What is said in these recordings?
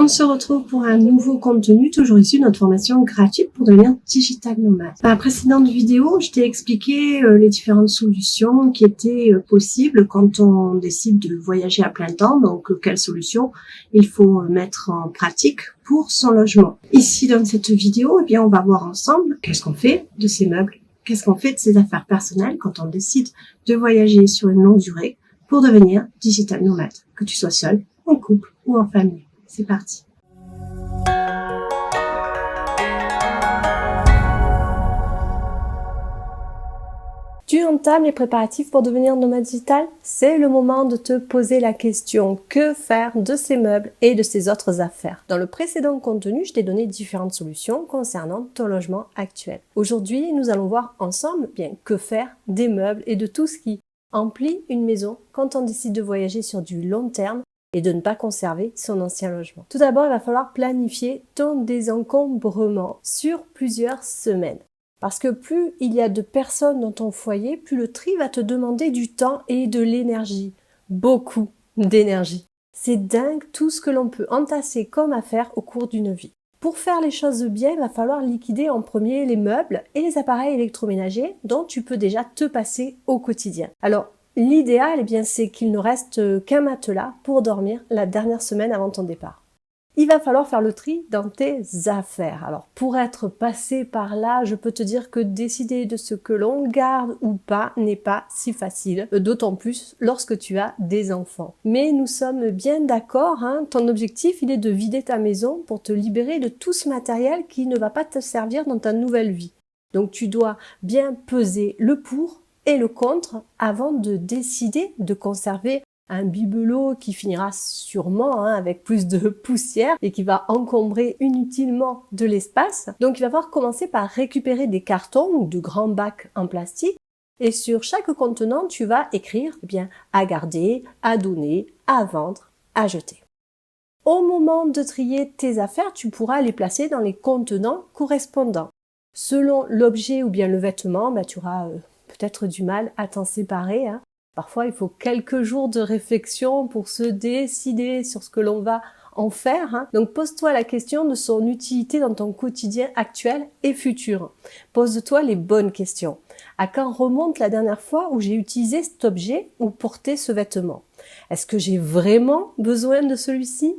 On se retrouve pour un nouveau contenu, toujours issu de notre formation gratuite pour devenir digital nomade. Dans la précédente vidéo, je t'ai expliqué les différentes solutions qui étaient possibles quand on décide de voyager à plein temps. Donc, quelles solutions il faut mettre en pratique pour son logement. Ici, dans cette vidéo, on va voir ensemble qu'est-ce qu'on fait de ces meubles, qu'est-ce qu'on fait de ses affaires personnelles quand on décide de voyager sur une longue durée pour devenir digital nomade, que tu sois seul, en couple ou en famille. C'est parti. Tu entames les préparatifs pour devenir nomade digital? C'est le moment de te poser la question: que faire de ces meubles et de ces autres affaires? Dans le précédent contenu, je t'ai donné différentes solutions concernant ton logement actuel. Aujourd'hui, nous allons voir ensemble que faire des meubles et de tout ce qui emplit une maison quand on décide de voyager sur du long terme et de ne pas conserver son ancien logement. Tout d'abord, il va falloir planifier ton désencombrement sur plusieurs semaines. Parce que plus il y a de personnes dans ton foyer, plus le tri va te demander du temps et de l'énergie. Beaucoup d'énergie. C'est dingue tout ce que l'on peut entasser comme affaires au cours d'une vie. Pour faire les choses bien, il va falloir liquider en premier les meubles et les appareils électroménagers dont tu peux déjà te passer au quotidien. Alors, l'idéal, c'est qu'il ne reste qu'un matelas pour dormir la dernière semaine avant ton départ. Il va falloir faire le tri dans tes affaires. Alors, pour être passé par là, je peux te dire que décider de ce que l'on garde ou pas n'est pas si facile, d'autant plus lorsque tu as des enfants. Mais nous sommes bien d'accord, ton objectif, il est de vider ta maison pour te libérer de tout ce matériel qui ne va pas te servir dans ta nouvelle vie. Donc, tu dois bien peser le pour et le contre avant de décider de conserver un bibelot qui finira sûrement avec plus de poussière et qui va encombrer inutilement de l'espace. Donc il va falloir commencer par récupérer des cartons ou de grands bacs en plastique et sur chaque contenant tu vas écrire à garder, à donner, à vendre, à jeter. Au moment de trier tes affaires, tu pourras les placer dans les contenants correspondants. Selon l'objet ou bien le vêtement, tu auras peut-être du mal à t'en séparer. Parfois, il faut quelques jours de réflexion pour se décider sur ce que l'on va en faire. Donc, pose-toi la question de son utilité dans ton quotidien actuel et futur. Pose-toi les bonnes questions. À quand remonte la dernière fois où j'ai utilisé cet objet ou porté ce vêtement? Est-ce que j'ai vraiment besoin de celui-ci?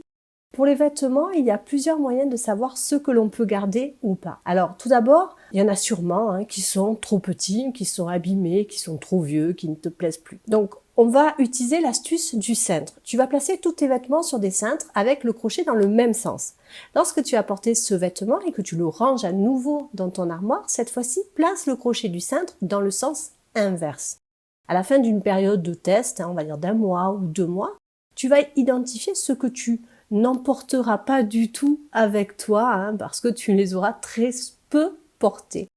Pour les vêtements, il y a plusieurs moyens de savoir ce que l'on peut garder ou pas. Alors, tout d'abord, il y en a sûrement qui sont trop petits, qui sont abîmés, qui sont trop vieux, qui ne te plaisent plus. Donc, on va utiliser l'astuce du cintre. Tu vas placer tous tes vêtements sur des cintres avec le crochet dans le même sens. Lorsque tu as porté ce vêtement et que tu le ranges à nouveau dans ton armoire, cette fois-ci, place le crochet du cintre dans le sens inverse. À la fin d'une période de test, on va dire d'1 mois ou 2 mois, tu vas identifier ce que tu n'emporteras pas du tout avec toi parce que tu les auras très peu portés.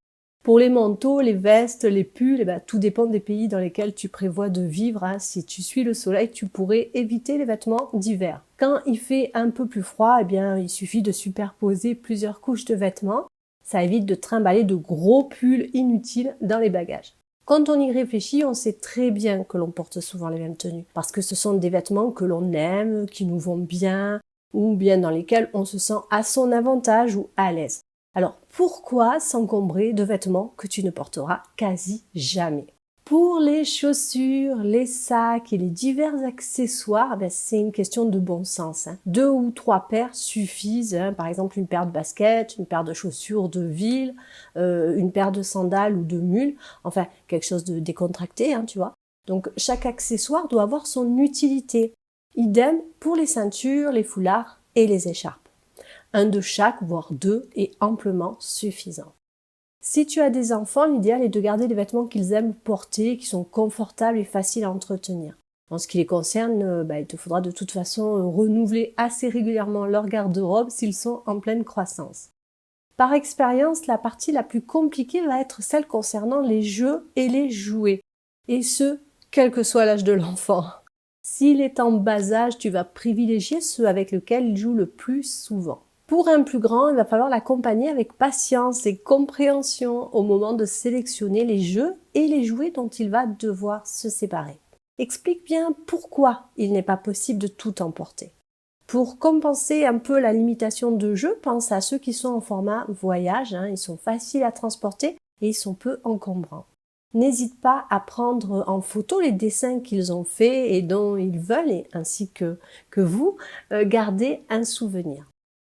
Pour les manteaux, les vestes, les pulls, tout dépend des pays dans lesquels tu prévois de vivre. Si tu suis le soleil, tu pourrais éviter les vêtements d'hiver. Quand il fait un peu plus froid, il suffit de superposer plusieurs couches de vêtements. Ça évite de trimballer de gros pulls inutiles dans les bagages. Quand on y réfléchit, on sait très bien que l'on porte souvent les mêmes tenues, parce que ce sont des vêtements que l'on aime, qui nous vont bien, ou bien dans lesquels on se sent à son avantage ou à l'aise. Alors, pourquoi s'encombrer de vêtements que tu ne porteras quasi jamais? Pour les chaussures, les sacs et les divers accessoires, c'est une question de bon sens. 2 ou 3 paires suffisent. Par exemple, une paire de baskets, une paire de chaussures de ville, une paire de sandales ou de mules. Enfin, quelque chose de décontracté, tu vois. Donc, chaque accessoire doit avoir son utilité. Idem pour les ceintures, les foulards et les écharpes. 1 de chaque, voire 2, est amplement suffisant. Si tu as des enfants, l'idéal est de garder les vêtements qu'ils aiment porter, qui sont confortables et faciles à entretenir. En ce qui les concerne, il te faudra de toute façon renouveler assez régulièrement leur garde-robe s'ils sont en pleine croissance. Par expérience, la partie la plus compliquée va être celle concernant les jeux et les jouets. Et ce, quel que soit l'âge de l'enfant. S'il est en bas âge, tu vas privilégier ceux avec lesquels il joue le plus souvent. Pour un plus grand, il va falloir l'accompagner avec patience et compréhension au moment de sélectionner les jeux et les jouets dont il va devoir se séparer. Explique bien pourquoi il n'est pas possible de tout emporter. Pour compenser un peu la limitation de jeu, pense à ceux qui sont en format voyage, ils sont faciles à transporter et ils sont peu encombrants. N'hésite pas à prendre en photo les dessins qu'ils ont faits et dont ils veulent, ainsi que vous, garder un souvenir.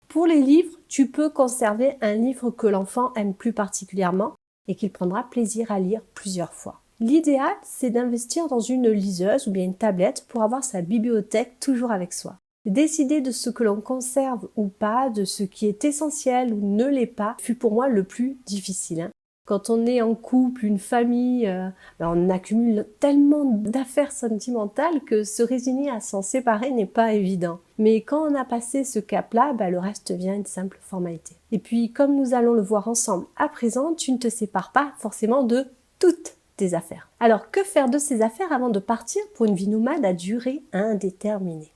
Pour les livres, tu peux conserver un livre que l'enfant aime plus particulièrement et qu'il prendra plaisir à lire plusieurs fois. L'idéal, c'est d'investir dans une liseuse ou bien une tablette pour avoir sa bibliothèque toujours avec soi. Décider de ce que l'on conserve ou pas, de ce qui est essentiel ou ne l'est pas, fut pour moi le plus difficile. Quand on est en couple, une famille, on accumule tellement d'affaires sentimentales que se résigner à s'en séparer n'est pas évident. Mais quand on a passé ce cap-là, le reste vient une simple formalité. Et puis, comme nous allons le voir ensemble à présent, tu ne te sépares pas forcément de toutes tes affaires. Alors, que faire de ces affaires avant de partir pour une vie nomade à durée indéterminée?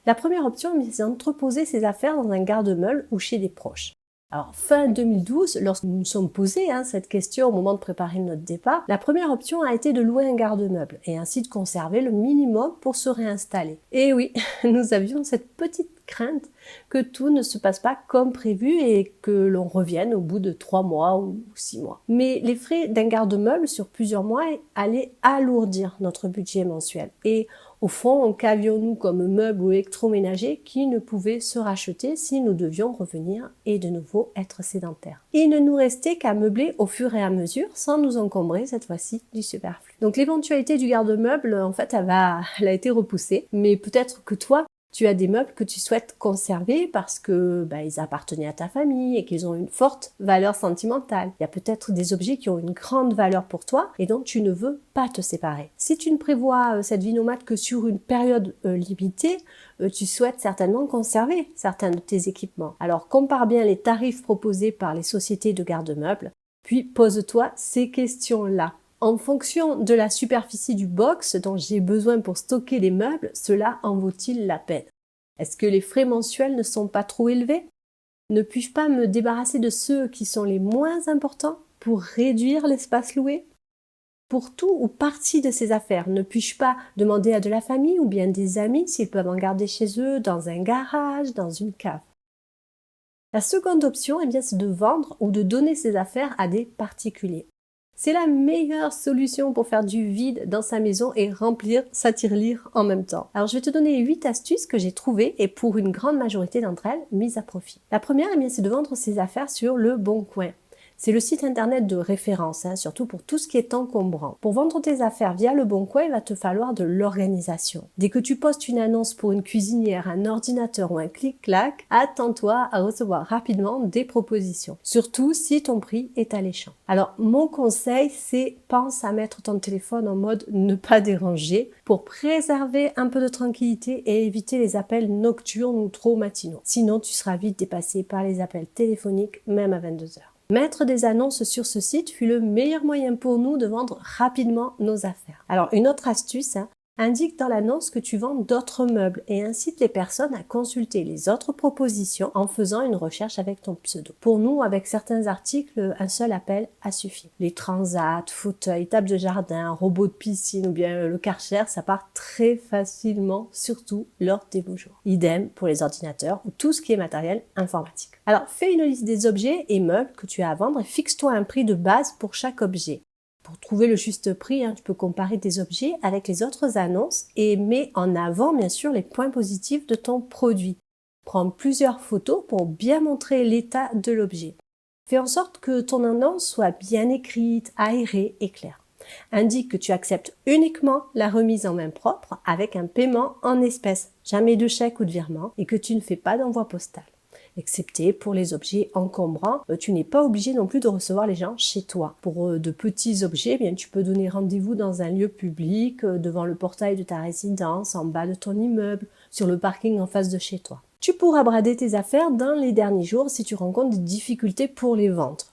La première option, c'est d'entreposer ces affaires dans un garde-meuble ou chez des proches. Alors, fin 2012, lorsque nous nous sommes posé cette question au moment de préparer notre départ, la première option a été de louer un garde-meuble et ainsi de conserver le minimum pour se réinstaller. Et oui, nous avions cette petite crainte que tout ne se passe pas comme prévu et que l'on revienne au bout de 3 mois ou 6 mois. Mais les frais d'un garde-meuble sur plusieurs mois allaient alourdir notre budget mensuel. Et au fond, qu'avions-nous comme meubles ou électroménagers qui ne pouvaient se racheter si nous devions revenir et de nouveau être sédentaires? Il ne nous restait qu'à meubler au fur et à mesure sans nous encombrer cette fois-ci du superflu. Donc l'éventualité du garde-meuble, en fait, elle a été repoussée. Mais peut-être que toi, tu as des meubles que tu souhaites conserver parce que ils appartenaient à ta famille et qu'ils ont une forte valeur sentimentale. Il y a peut-être des objets qui ont une grande valeur pour toi et dont tu ne veux pas te séparer. Si tu ne prévois cette vie nomade que sur une période limitée, tu souhaites certainement conserver certains de tes équipements. Alors compare bien les tarifs proposés par les sociétés de garde-meubles, puis pose-toi ces questions-là. En fonction de la superficie du box dont j'ai besoin pour stocker les meubles, cela en vaut-il la peine? Est-ce que les frais mensuels ne sont pas trop élevés? Ne puis-je pas me débarrasser de ceux qui sont les moins importants pour réduire l'espace loué? Pour tout ou partie de ces affaires, ne puis-je pas demander à de la famille ou bien des amis s'ils peuvent en garder chez eux, dans un garage, dans une cave? La seconde option, c'est de vendre ou de donner ces affaires à des particuliers. C'est la meilleure solution pour faire du vide dans sa maison et remplir sa tirelire en même temps. Alors je vais te donner 8 astuces que j'ai trouvées et pour une grande majorité d'entre elles, mises à profit. La première, c'est de vendre ses affaires sur Le Bon Coin. C'est le site internet de référence, surtout pour tout ce qui est encombrant. Pour vendre tes affaires via Le Bon Coin, il va te falloir de l'organisation. Dès que tu postes une annonce pour une cuisinière, un ordinateur ou un clic-clac, attends-toi à recevoir rapidement des propositions. Surtout si ton prix est alléchant. Alors, mon conseil, c'est pense à mettre ton téléphone en mode ne pas déranger pour préserver un peu de tranquillité et éviter les appels nocturnes ou trop matinaux. Sinon, tu seras vite dépassé par les appels téléphoniques, même à 22h. Mettre des annonces sur ce site fut le meilleur moyen pour nous de vendre rapidement nos affaires. Alors, une autre astuce, indique dans l'annonce que tu vends d'autres meubles et incite les personnes à consulter les autres propositions en faisant une recherche avec ton pseudo. Pour nous, avec certains articles, un seul appel a suffi. Les transats, fauteuils, tables de jardin, robots de piscine ou bien le Karcher, ça part très facilement, surtout lors des beaux jours. Idem pour les ordinateurs ou tout ce qui est matériel informatique. Alors, fais une liste des objets et meubles que tu as à vendre et fixe-toi un prix de base pour chaque objet. Pour trouver le juste prix, tu peux comparer tes objets avec les autres annonces et mets en avant bien sûr les points positifs de ton produit. Prends plusieurs photos pour bien montrer l'état de l'objet. Fais en sorte que ton annonce soit bien écrite, aérée et claire. Indique que tu acceptes uniquement la remise en main propre avec un paiement en espèces, jamais de chèque ou de virement et que tu ne fais pas d'envoi postal. Excepté pour les objets encombrants, tu n'es pas obligé non plus de recevoir les gens chez toi. Pour de petits objets, tu peux donner rendez-vous dans un lieu public, devant le portail de ta résidence, en bas de ton immeuble, sur le parking en face de chez toi. Tu pourras brader tes affaires dans les derniers jours si tu rencontres des difficultés pour les vendre.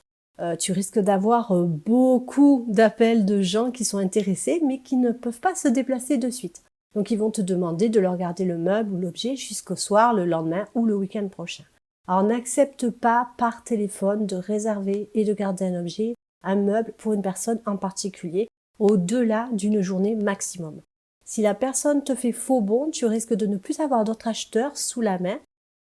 Tu risques d'avoir beaucoup d'appels de gens qui sont intéressés mais qui ne peuvent pas se déplacer de suite. Donc ils vont te demander de leur garder le meuble ou l'objet jusqu'au soir, le lendemain ou le week-end prochain. Alors n'accepte pas par téléphone de réserver et de garder un objet, un meuble pour une personne en particulier, au-delà d'une journée maximum. Si la personne te fait faux bon, tu risques de ne plus avoir d'autres acheteurs sous la main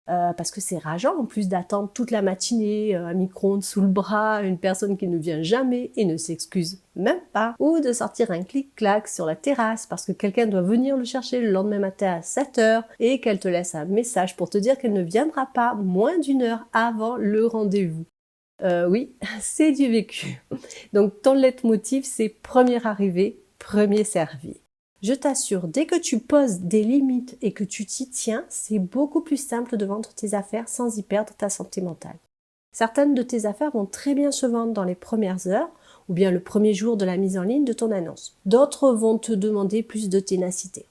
parce que c'est rageant en plus d'attendre toute la matinée, un micro-ondes sous le bras, une personne qui ne vient jamais et ne s'excuse même pas, ou de sortir un clic-clac sur la terrasse parce que quelqu'un doit venir le chercher le lendemain matin à 7 heures et qu'elle te laisse un message pour te dire qu'elle ne viendra pas moins d'une heure avant le rendez-vous. Oui, c'est du vécu. Donc ton leitmotiv, c'est premier arrivé, premier servi. Je t'assure, dès que tu poses des limites et que tu t'y tiens, c'est beaucoup plus simple de vendre tes affaires sans y perdre ta santé mentale. Certaines de tes affaires vont très bien se vendre dans les premières heures ou bien le premier jour de la mise en ligne de ton annonce. D'autres vont te demander plus de ténacité.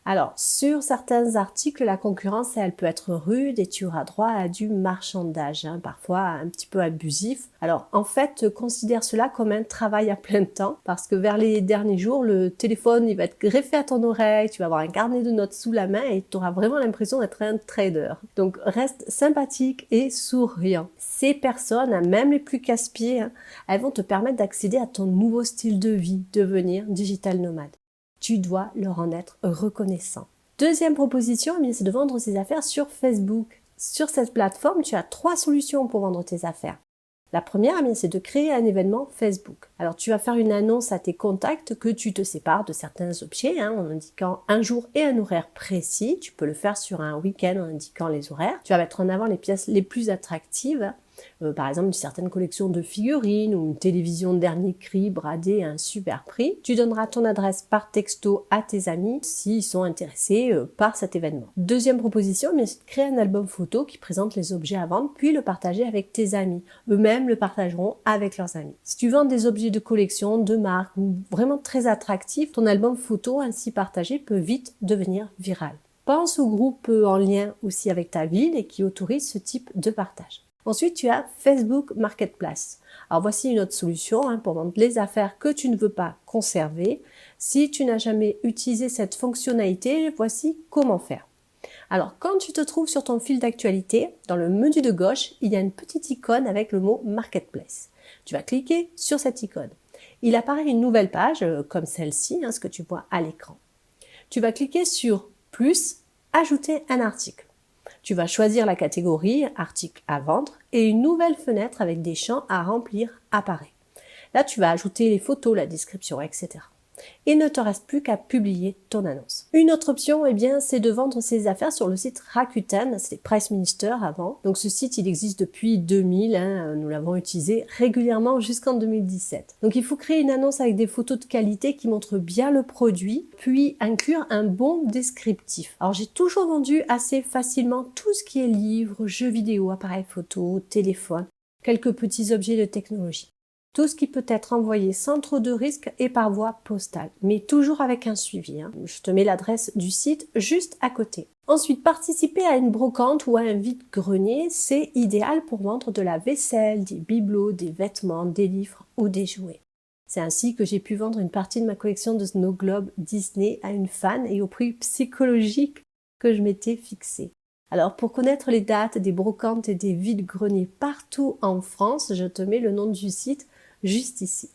Alors, sur certains articles, la concurrence, elle peut être rude et tu auras droit à du marchandage, parfois un petit peu abusif. Alors, en fait, considère cela comme un travail à plein temps parce que vers les derniers jours, le téléphone, il va être greffé à ton oreille, tu vas avoir un carnet de notes sous la main et tu auras vraiment l'impression d'être un trader. Donc, reste sympathique et souriant. Ces personnes, même les plus casse-pieds, elles vont te permettre d'accéder à ton nouveau style de vie, devenir digital nomade. Tu dois leur en être reconnaissant. Deuxième proposition, c'est de vendre ses affaires sur Facebook. Sur cette plateforme, tu as 3 solutions pour vendre tes affaires. La première, c'est de créer un événement Facebook. Alors, tu vas faire une annonce à tes contacts que tu te sépares de certains objets, en indiquant un jour et un horaire précis. Tu peux le faire sur un week-end en indiquant les horaires. Tu vas mettre en avant les pièces les plus attractives. Par exemple une certaine collection de figurines ou une télévision dernier cri bradée à un super prix. Tu donneras ton adresse par texto à tes amis s'ils sont intéressés par cet événement. Deuxième proposition, c'est de créer un album photo qui présente les objets à vendre puis le partager avec tes amis. Eux-mêmes le partageront avec leurs amis. Si tu vends des objets de collection, de marque ou vraiment très attractifs, ton album photo ainsi partagé peut vite devenir viral. Pense aux groupes en lien aussi avec ta ville et qui autorisent ce type de partage. Ensuite, tu as Facebook Marketplace. Alors voici une autre solution pour vendre les affaires que tu ne veux pas conserver. Si tu n'as jamais utilisé cette fonctionnalité, voici comment faire. Alors quand tu te trouves sur ton fil d'actualité, dans le menu de gauche, il y a une petite icône avec le mot Marketplace. Tu vas cliquer sur cette icône. Il apparaît une nouvelle page comme celle-ci, ce que tu vois à l'écran. Tu vas cliquer sur plus, ajouter un article. Tu vas choisir la catégorie article à vendre et une nouvelle fenêtre avec des champs à remplir apparaît. Là, tu vas ajouter les photos, la description, etc. Il ne te reste plus qu'à publier ton annonce. Une autre option, c'est de vendre ses affaires sur le site Rakuten, c'était Price Minister avant. Donc ce site, il existe depuis 2000, nous l'avons utilisé régulièrement jusqu'en 2017. Donc il faut créer une annonce avec des photos de qualité qui montrent bien le produit, puis inclure un bon descriptif. Alors j'ai toujours vendu assez facilement tout ce qui est livres, jeux vidéo, appareils photo, téléphone, quelques petits objets de technologie. Tout ce qui peut être envoyé sans trop de risques et par voie postale, mais toujours avec un suivi. Je te mets l'adresse du site juste à côté. Ensuite, participer à une brocante ou à un vide-grenier, c'est idéal pour vendre de la vaisselle, des bibelots, des vêtements, des livres ou des jouets. C'est ainsi que j'ai pu vendre une partie de ma collection de Snow Globe Disney à une fan et au prix psychologique que je m'étais fixé. Alors pour connaître les dates des brocantes et des vide-greniers partout en France, je te mets le nom du site juste ici.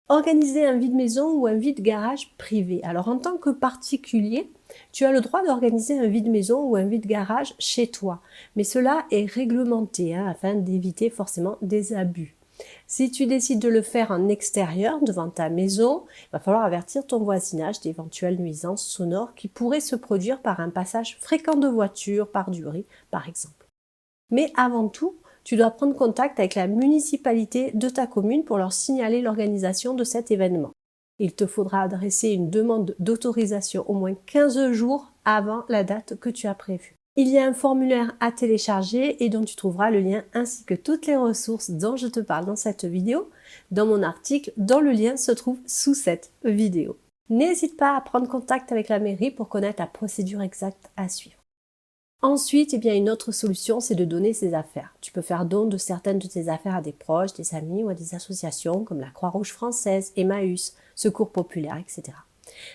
Organiser un vide-maison ou un vide-garage privé. Alors en tant que particulier, tu as le droit d'organiser un vide-maison ou un vide-garage chez toi, mais cela est réglementé afin d'éviter forcément des abus. Si tu décides de le faire en extérieur, devant ta maison, il va falloir avertir ton voisinage d'éventuelles nuisances sonores qui pourraient se produire par un passage fréquent de voitures, par durée, par exemple. Mais avant tout, tu dois prendre contact avec la municipalité de ta commune pour leur signaler l'organisation de cet événement. Il te faudra adresser une demande d'autorisation au moins 15 jours avant la date que tu as prévue. Il y a un formulaire à télécharger et dont tu trouveras le lien ainsi que toutes les ressources dont je te parle dans cette vidéo, dans mon article dont le lien se trouve sous cette vidéo. N'hésite pas à prendre contact avec la mairie pour connaître la procédure exacte à suivre. Ensuite, une autre solution, c'est de donner ses affaires. Tu peux faire don de certaines de tes affaires à des proches, des amis ou à des associations comme la Croix-Rouge française, Emmaüs, Secours populaire, etc.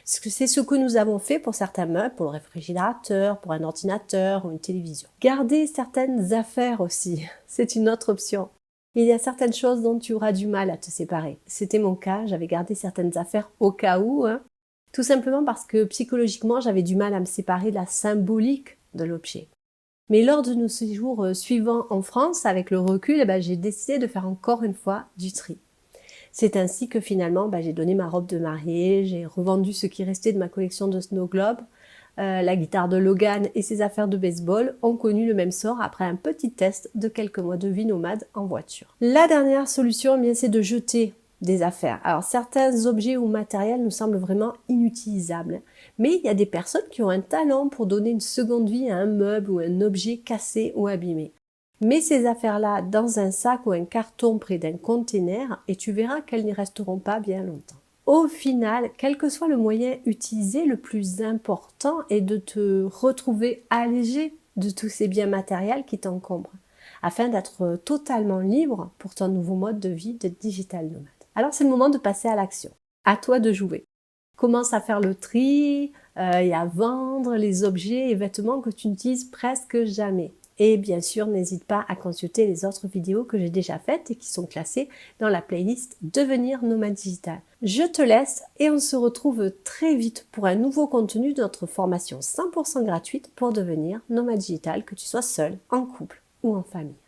C'est ce que nous avons fait pour certains meubles, pour le réfrigérateur, pour un ordinateur ou une télévision. Garder certaines affaires aussi, c'est une autre option. Il y a certaines choses dont tu auras du mal à te séparer. C'était mon cas, j'avais gardé certaines affaires au cas où, Tout simplement parce que psychologiquement, j'avais du mal à me séparer de la symbolique de l'objet. Mais lors de nos séjours suivants en France, avec le recul, j'ai décidé de faire encore une fois du tri. C'est ainsi que finalement, j'ai donné ma robe de mariée, j'ai revendu ce qui restait de ma collection de Snow Globe. La guitare de Logan et ses affaires de baseball ont connu le même sort après un petit test de quelques mois de vie nomade en voiture. La dernière solution, c'est de jeter des affaires. Alors certains objets ou matériels nous semblent vraiment inutilisables, mais il y a des personnes qui ont un talent pour donner une seconde vie à un meuble ou un objet cassé ou abîmé. Mets ces affaires-là dans un sac ou un carton près d'un container et tu verras qu'elles n'y resteront pas bien longtemps. Au final, quel que soit le moyen utilisé, le plus important est de te retrouver allégé de tous ces biens matériels qui t'encombrent, afin d'être totalement libre pour ton nouveau mode de vie de digital nomade. Alors c'est le moment de passer à l'action. À toi de jouer. Commence à faire le tri et à vendre les objets et vêtements que tu n'utilises presque jamais. Et bien sûr, n'hésite pas à consulter les autres vidéos que j'ai déjà faites et qui sont classées dans la playlist Devenir nomade digital. Je te laisse et on se retrouve très vite pour un nouveau contenu de notre formation 100% gratuite pour devenir nomade digital, que tu sois seul, en couple ou en famille.